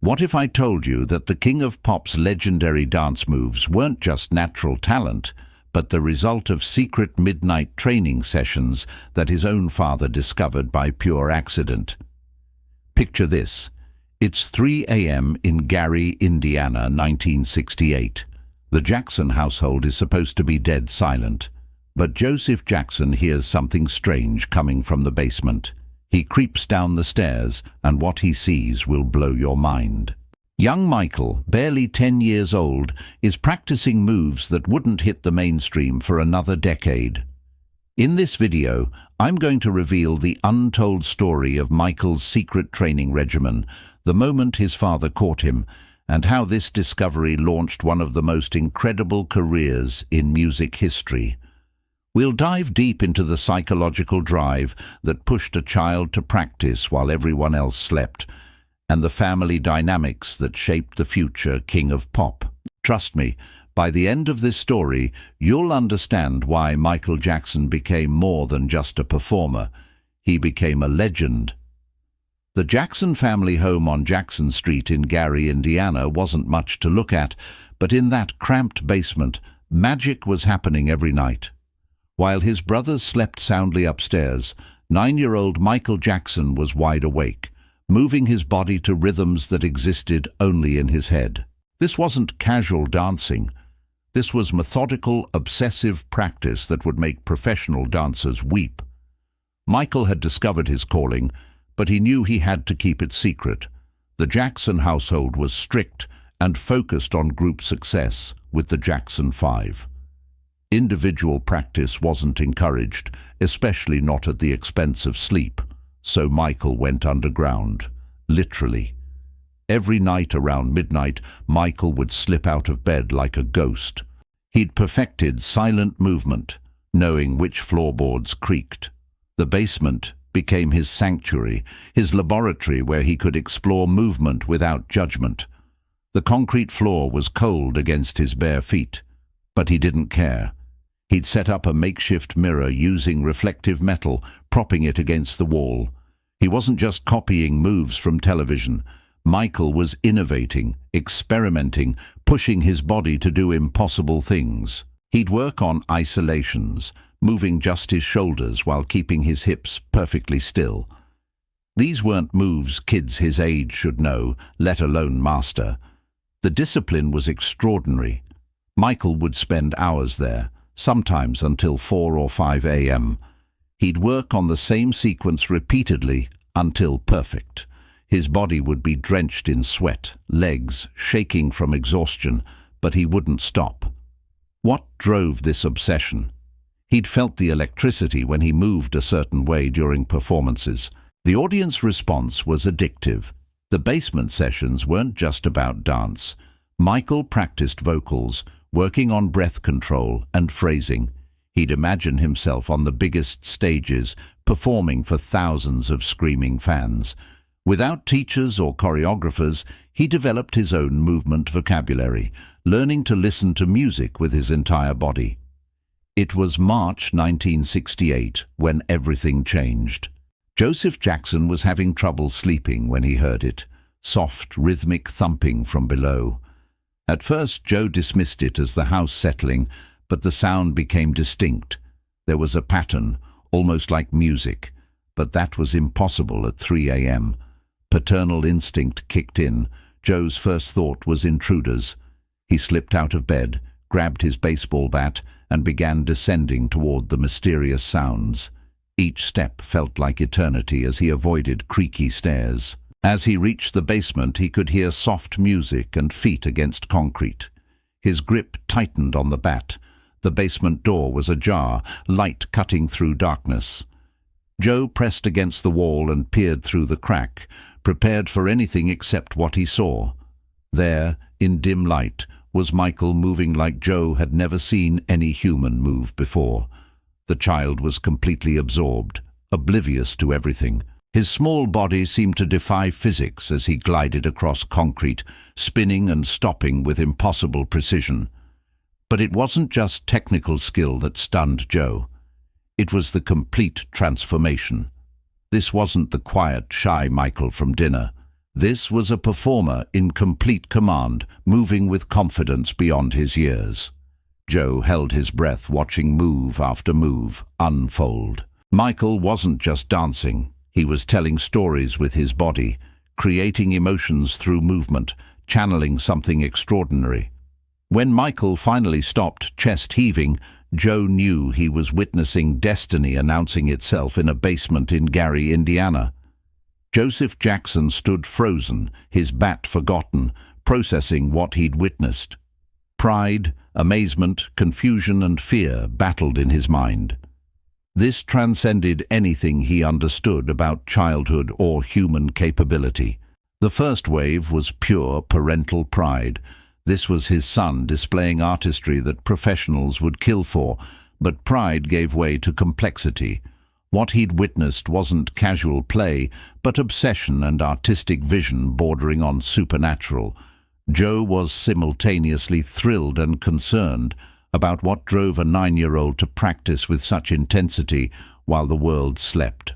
What if I told you that the King of Pop's legendary dance moves weren't just natural talent, but the result of secret midnight training sessions that his own father discovered by pure accident? Picture this. It's 3 a.m. in Gary, Indiana, 1968. The Jackson household is supposed to be dead silent, but Joseph Jackson hears something strange coming from the basement. He creeps down the stairs, and what he sees will blow your mind. Young Michael, barely 10 years old, is practicing moves that wouldn't hit the mainstream for another decade. In this video, I'm going to reveal the untold story of Michael's secret training regimen, the moment his father caught him, and how this discovery launched one of the most incredible careers in music history. We'll dive deep into the psychological drive that pushed a child to practice while everyone else slept, and the family dynamics that shaped the future King of Pop. Trust me, by the end of this story, you'll understand why Michael Jackson became more than just a performer. He became a legend. The Jackson family home on Jackson Street in Gary, Indiana wasn't much to look at, but in that cramped basement, magic was happening every night. While his brothers slept soundly upstairs, 9-year-old Michael Jackson was wide awake, moving his body to rhythms that existed only in his head. This wasn't casual dancing. This was methodical, obsessive practice that would make professional dancers weep. Michael had discovered his calling, but he knew he had to keep it secret. The Jackson household was strict and focused on group success with the Jackson 5. Individual practice wasn't encouraged, especially not at the expense of sleep, so Michael went underground, literally. Every night around midnight, Michael would slip out of bed like a ghost. He'd perfected silent movement, knowing which floorboards creaked. The basement became his sanctuary, his laboratory where he could explore movement without judgment. The concrete floor was cold against his bare feet, but he didn't care. He'd set up a makeshift mirror using reflective metal, propping it against the wall. He wasn't just copying moves from television. Michael was innovating, experimenting, pushing his body to do impossible things. He'd work on isolations, moving just his shoulders while keeping his hips perfectly still. These weren't moves kids his age should know, let alone master. The discipline was extraordinary. Michael would spend hours there, sometimes until 4 or 5 a.m. He'd work on the same sequence repeatedly until perfect. His body would be drenched in sweat, legs shaking from exhaustion, but he wouldn't stop. What drove this obsession? He'd felt the electricity when he moved a certain way during performances. The audience response was addictive. The basement sessions weren't just about dance. Michael practiced vocals, working on breath control and phrasing. He'd imagine himself on the biggest stages, performing for thousands of screaming fans. Without teachers or choreographers, he developed his own movement vocabulary, learning to listen to music with his entire body. It was March 1968 when everything changed. Joseph Jackson was having trouble sleeping when he heard it, soft, rhythmic thumping from below. At first, Joe dismissed it as the house settling, but the sound became distinct. There was a pattern, almost like music, but that was impossible at 3 a.m. Paternal instinct kicked in. Joe's first thought was intruders. He slipped out of bed, grabbed his baseball bat, and began descending toward the mysterious sounds. Each step felt like eternity as he avoided creaky stairs. As he reached the basement, he could hear soft music and feet against concrete. His grip tightened on the bat. The basement door was ajar, light cutting through darkness. Joe pressed against the wall and peered through the crack, prepared for anything except what he saw. There, in dim light, was Michael moving like Joe had never seen any human move before. The child was completely absorbed, oblivious to everything. His small body seemed to defy physics as he glided across concrete, spinning and stopping with impossible precision. But it wasn't just technical skill that stunned Joe. It was the complete transformation. This wasn't the quiet, shy Michael from dinner. This was a performer in complete command, moving with confidence beyond his years. Joe held his breath, watching move after move unfold. Michael wasn't just dancing. He was telling stories with his body, creating emotions through movement, channeling something extraordinary. When Michael finally stopped, chest heaving, Joe knew he was witnessing destiny announcing itself in a basement in Gary, Indiana. Joseph Jackson stood frozen, his bat forgotten, processing what he'd witnessed. Pride, amazement, confusion, and fear battled in his mind. This transcended anything he understood about childhood or human capability. The first wave was pure parental pride. This was his son displaying artistry that professionals would kill for, but pride gave way to complexity. What he'd witnessed wasn't casual play, but obsession and artistic vision bordering on supernatural. Joe was simultaneously thrilled and concerned about what drove a 9-year-old to practice with such intensity while the world slept.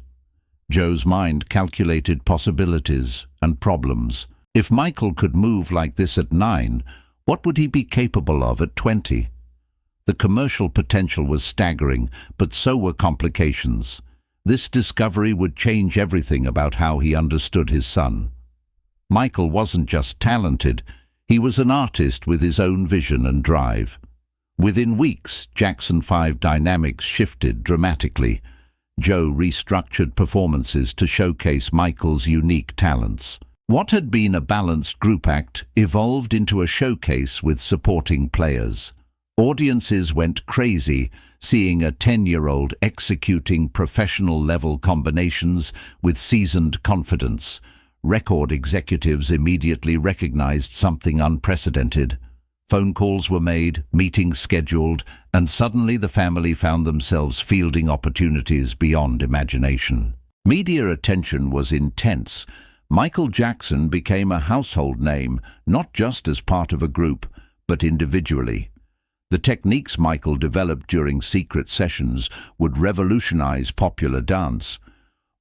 Joe's mind calculated possibilities and problems. If Michael could move like this at 9, what would he be capable of at 20? The commercial potential was staggering, but so were complications. This discovery would change everything about how he understood his son. Michael wasn't just talented, he was an artist with his own vision and drive. Within weeks, Jackson 5 dynamics shifted dramatically. Joe restructured performances to showcase Michael's unique talents. What had been a balanced group act evolved into a showcase with supporting players. Audiences went crazy, seeing a 10-year-old executing professional-level combinations with seasoned confidence. Record executives immediately recognized something unprecedented. Phone calls were made, meetings scheduled, and suddenly the family found themselves fielding opportunities beyond imagination. Media attention was intense. Michael Jackson became a household name, not just as part of a group, but individually. The techniques Michael developed during secret sessions would revolutionize popular dance.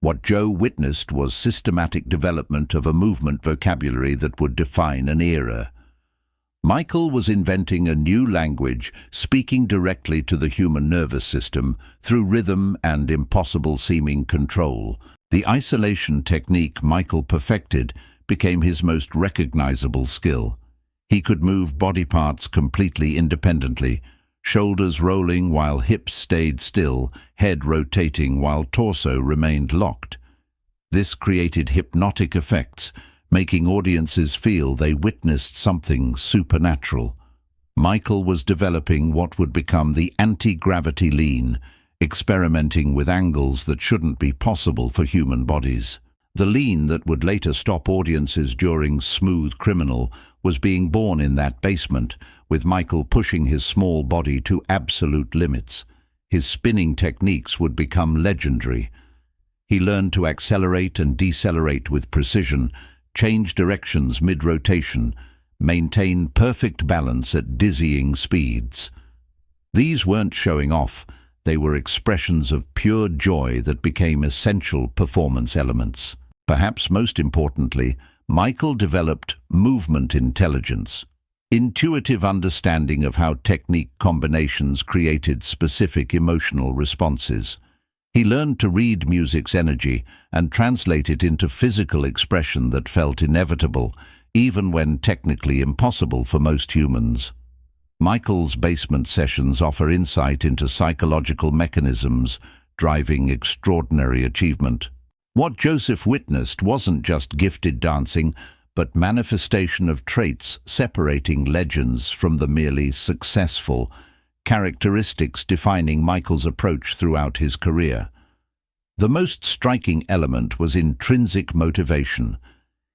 What Joe witnessed was systematic development of a movement vocabulary that would define an era. Michael was inventing a new language, speaking directly to the human nervous system through rhythm and impossible-seeming control. The isolation technique Michael perfected became his most recognizable skill. He could move body parts completely independently, shoulders rolling while hips stayed still, head rotating while torso remained locked. This created hypnotic effects, making audiences feel they witnessed something supernatural. Michael was developing what would become the anti-gravity lean, experimenting with angles that shouldn't be possible for human bodies. The lean that would later stop audiences during Smooth Criminal was being born in that basement, with Michael pushing his small body to absolute limits. His spinning techniques would become legendary. He learned to accelerate and decelerate with precision, change directions mid-rotation, maintain perfect balance at dizzying speeds. These weren't showing off, they were expressions of pure joy that became essential performance elements. Perhaps most importantly, Michael developed movement intelligence, intuitive understanding of how technique combinations created specific emotional responses. He learned to read music's energy and translate it into physical expression that felt inevitable, even when technically impossible for most humans. Michael's basement sessions offer insight into psychological mechanisms driving extraordinary achievement. What Joseph witnessed wasn't just gifted dancing, but manifestation of traits separating legends from the merely successful, characteristics defining Michael's approach throughout his career. The most striking element was intrinsic motivation.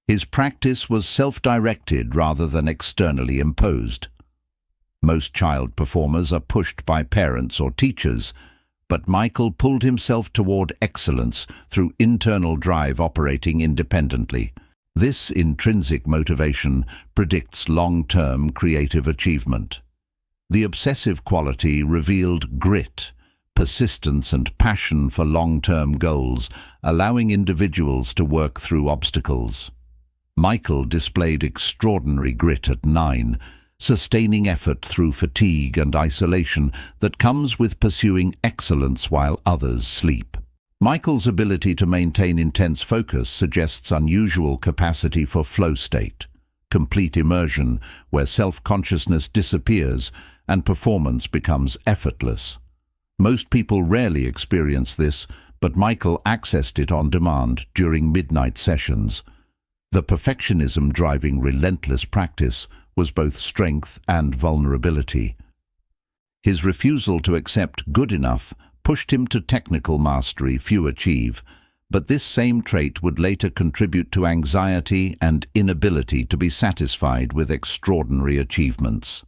His practice was self-directed rather than externally imposed. Most child performers are pushed by parents or teachers, but Michael pulled himself toward excellence through internal drive operating independently. This intrinsic motivation predicts long-term creative achievement. The obsessive quality revealed grit, persistence and passion for long-term goals, allowing individuals to work through obstacles. Michael displayed extraordinary grit at 9, sustaining effort through fatigue and isolation that comes with pursuing excellence while others sleep. Michael's ability to maintain intense focus suggests unusual capacity for flow state, complete immersion where self-consciousness disappears and performance becomes effortless. Most people rarely experience this, but Michael accessed it on demand during midnight sessions. The perfectionism driving relentless practice was both strength and vulnerability. His refusal to accept good enough pushed him to technical mastery few achieve, but this same trait would later contribute to anxiety and inability to be satisfied with extraordinary achievements.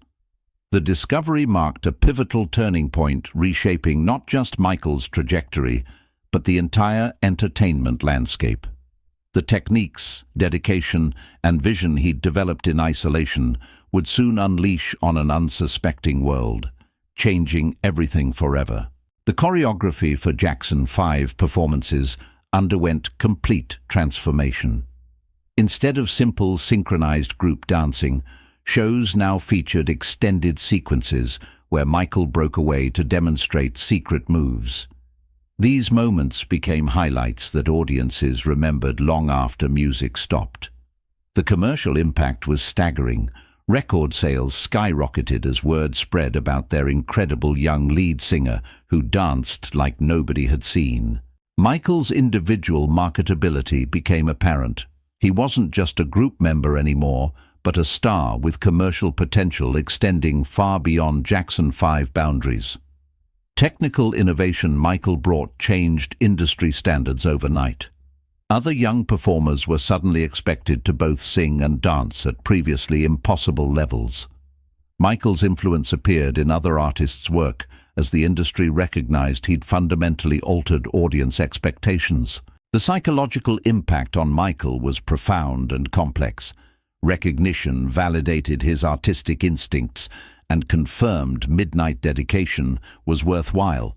The discovery marked a pivotal turning point, reshaping not just Michael's trajectory, but the entire entertainment landscape. The techniques, dedication, and vision he'd developed in isolation would soon unleash on an unsuspecting world, changing everything forever. The choreography for Jackson 5 performances underwent complete transformation. Instead of simple synchronized group dancing, shows now featured extended sequences where Michael broke away to demonstrate secret moves. These moments became highlights that audiences remembered long after music stopped. The commercial impact was staggering. Record sales skyrocketed as word spread about their incredible young lead singer who danced like nobody had seen. Michael's individual marketability became apparent. He wasn't just a group member anymore, but a star with commercial potential extending far beyond Jackson 5 boundaries. Technical innovation Michael brought changed industry standards overnight. Other young performers were suddenly expected to both sing and dance at previously impossible levels. Michael's influence appeared in other artists' work as the industry recognized he'd fundamentally altered audience expectations. The psychological impact on Michael was profound and complex. Recognition validated his artistic instincts and confirmed midnight dedication was worthwhile,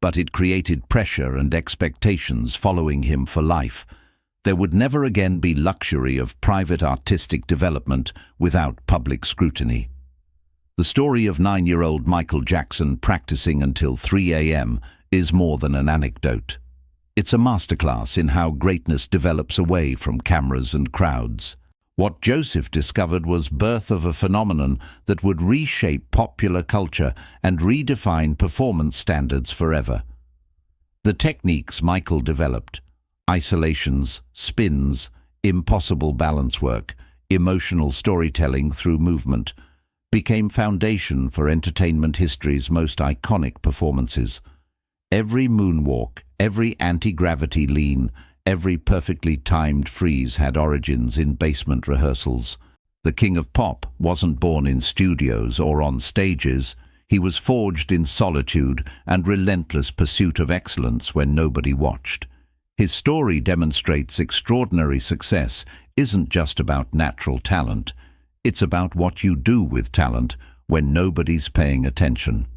but it created pressure and expectations following him for life. There would never again be luxury of private artistic development without public scrutiny. The story of 9-year-old Michael Jackson practicing until 3 a.m. is more than an anecdote. It's a masterclass in how greatness develops away from cameras and crowds. What Joseph discovered was birth of a phenomenon that would reshape popular culture and redefine performance standards forever. The techniques Michael developed, isolations, spins, impossible balance work, emotional storytelling through movement, became foundation for entertainment history's most iconic performances. Every moonwalk, every anti-gravity lean, every perfectly timed freeze had origins in basement rehearsals. The King of Pop wasn't born in studios or on stages. He was forged in solitude and relentless pursuit of excellence when nobody watched. His story demonstrates extraordinary success isn't just about natural talent. It's about what you do with talent when nobody's paying attention.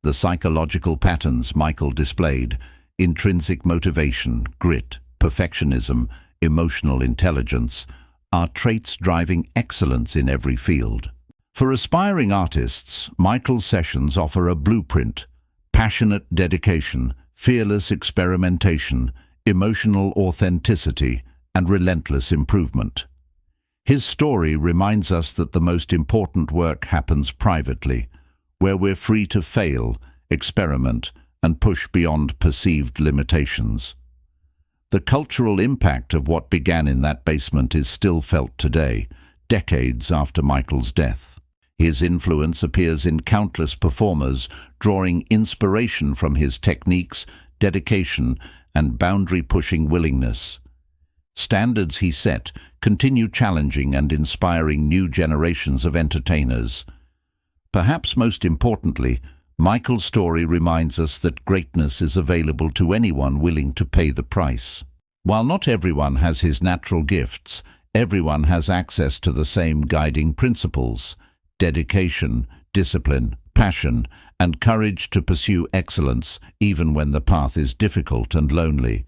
The psychological patterns Michael displayed, intrinsic motivation, grit, perfectionism, emotional intelligence, are traits driving excellence in every field. For aspiring artists, Michael's sessions offer a blueprint: passionate dedication, fearless experimentation, emotional authenticity, and relentless improvement. His story reminds us that the most important work happens privately, where we're free to fail, experiment, and push beyond perceived limitations. The cultural impact of what began in that basement is still felt today, decades after Michael's death. His influence appears in countless performers, drawing inspiration from his techniques, dedication, and boundary-pushing willingness. Standards he set continue challenging and inspiring new generations of entertainers. Perhaps most importantly, Michael's story reminds us that greatness is available to anyone willing to pay the price. While not everyone has his natural gifts, everyone has access to the same guiding principles: dedication, discipline, passion, and courage to pursue excellence even when the path is difficult and lonely.